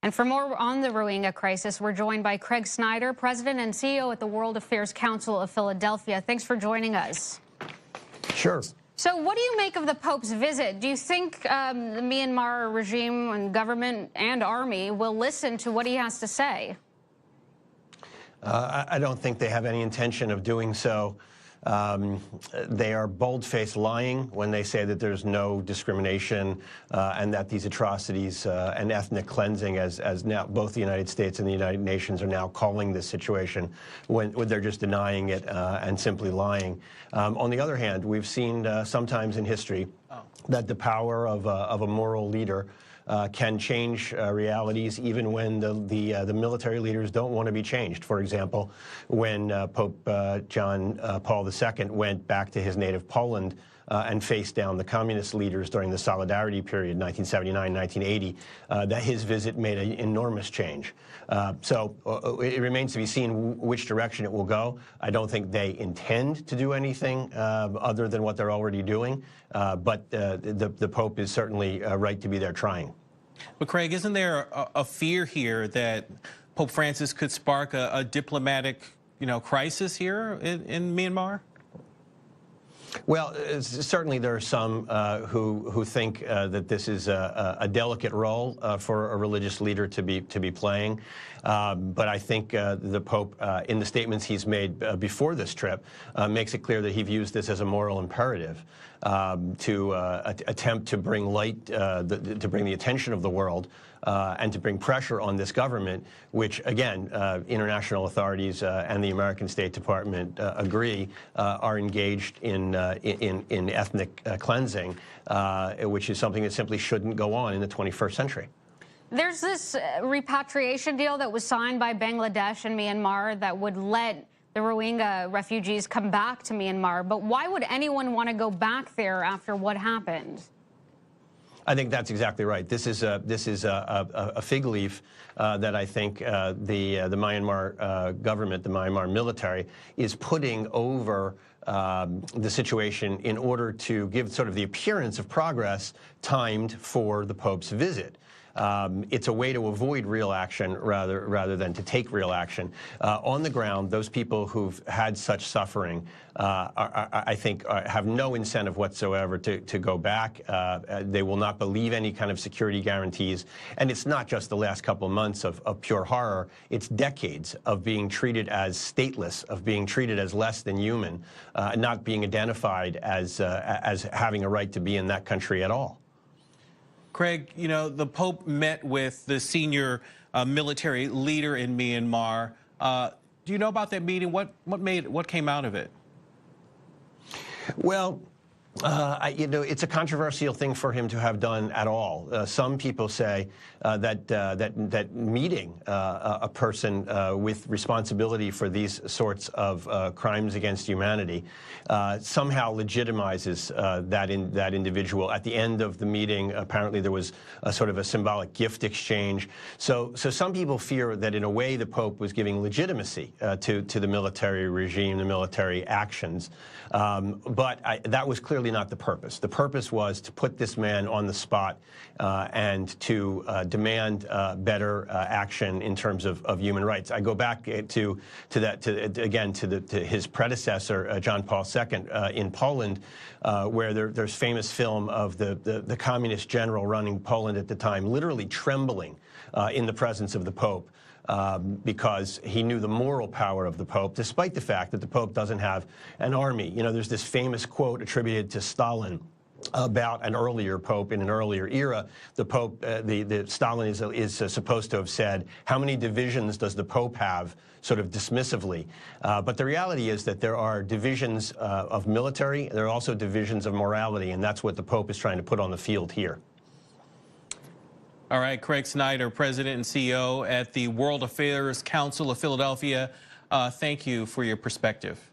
And for more on the Rohingya crisis, we're joined by Snyder, President and CEO at the World Affairs Council of Philadelphia. Thanks for joining us. Sure. So what do you make of the Pope's visit? Do you think the Myanmar regime and government and army will listen to what he has to say? I don't think they have any intention of doing so. They are bold-faced lying when they say that there's no discrimination and that these atrocities and ethnic cleansing, as now both the United States and the United Nations are now calling this situation, when they're just denying it and simply lying. On the other hand, we've seen sometimes in history that the power of a moral leader can change realities even when the military leaders don't want to be changed. For example, when Pope John Paul II went back to his native Poland and faced down the communist leaders during the Solidarity period, 1979-1980, that his visit made an enormous change. So it remains to be seen which direction it will go. I don't think they intend to do anything other than what they're already doing, but the Pope is certainly right to be there trying. But Craig, isn't there a fear here that Pope Francis could spark a diplomatic, crisis here in Myanmar? Well, certainly there are some who think that this is a delicate role for a religious leader to be playing. But I think the Pope, in the statements he's made before this trip, makes it clear that he views this as a moral imperative to attempt to bring light, to bring the attention of the world and to bring pressure on this government, which, again, international authorities and the American State Department agree are engaged in ethnic cleansing, which is something that simply shouldn't go on in the 21st century. There's this repatriation deal that was signed by Bangladesh and Myanmar that would let the Rohingya refugees come back to Myanmar. But why would anyone want to go back there after what happened? I think that's exactly right. This is a fig leaf that I think the Myanmar government, the Myanmar military, is putting over the situation in order to give sort of the appearance of progress timed for the Pope's visit. It's a way to avoid real action rather than to take real action. On the ground, those people who've had such suffering, I think, have no incentive whatsoever to go back. They will not believe any kind of security guarantees. And it's not just the last couple of months of pure horror. It's decades of being treated as stateless, of being treated as less than human, not being identified as having a right to be in that country at all. Craig, the Pope met with the senior military leader in Myanmar. Do you know about that meeting? What came out of it? Well, it's a controversial thing for him to have done at all. Some people say that meeting a person with responsibility for these sorts of crimes against humanity somehow legitimizes that individual. At the end of the meeting, apparently there was a sort of a symbolic gift exchange. So some people fear that in a way the Pope was giving legitimacy to the military regime, the military actions. But that was clearly not the purpose. The purpose was to put this man on the spot and to demand better action in terms of human rights. I go back to his predecessor, John Paul II, in Poland, where there's famous film of the communist general running Poland at the time, literally trembling in the presence of the Pope. Because he knew the moral power of the Pope, despite the fact that the Pope doesn't have an army. There's this famous quote attributed to Stalin about an earlier Pope in an earlier era. The Pope, Stalin is supposed to have said, how many divisions does the Pope have, sort of dismissively. But the reality is that there are divisions of military, there are also divisions of morality, and that's what the Pope is trying to put on the field here. All right, Snyder, President and CEO at the World Affairs Council of Philadelphia. Thank you for your perspective.